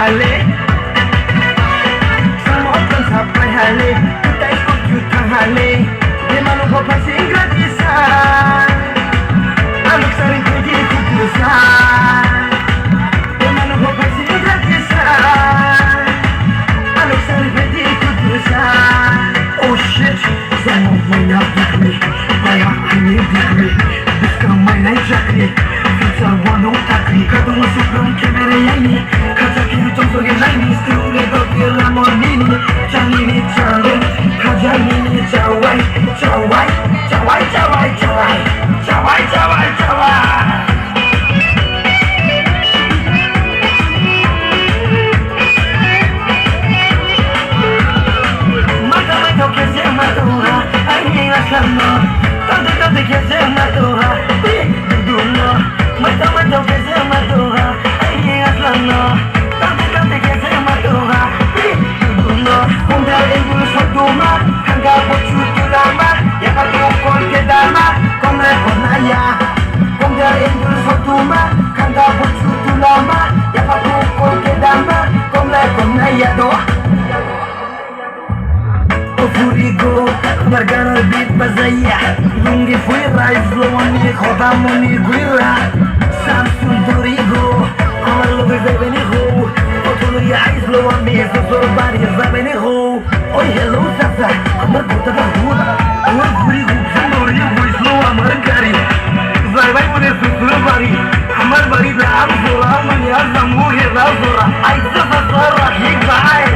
hale Sama open sampai hale Kita ikut juta hale Memang lupa pasti gratisan Anak sering pergi kudusan Memang lupa pasti gratisan Anak sering pergi kudusan Oh shit Sama banyak degree Banyak ini degree Bisa mainan jakri Bisa wanong takri Kadang masuk dalam kamera yang ini Kajakin 정석의 라인이 스트롤에 걷기를 라모니니 장인이 장인 가장인이 자와이 자와이 자와이 자와이 자와이 자와이 자와이 자와이 Mata-mata que se madura Alguien asando Tanto que se madura Dudulo Mata-mata que se madura Alguien asando Tanto que se madura Dudulo Honda engul sodoma Hangga bocu tulama Yang aku kon kedama Komre konaya Honda engul sodoma Hangga bocu tulama Yang aku kon kedama Komre konaya doa Furigo, margana beat bazaya Lungi fuera, izlowani khodamoni guira Samsung Dorigo, amar lobe zabeniho Otoluri izlowani zozor bari zabeniho Oi hello zaza, amar bota da hura Amar furigo, Dorigo izlow amar gari Zaibai mune zozor bari Amar bari da amzora, mani azamu hela zora Ay zaza zara, higba ay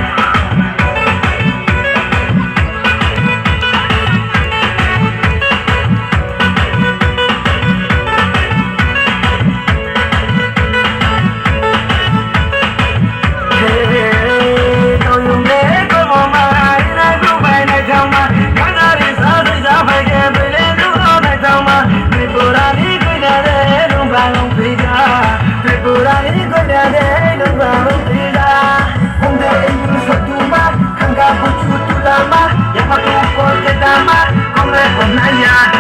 Yang aku kol kedama, kong rekon naya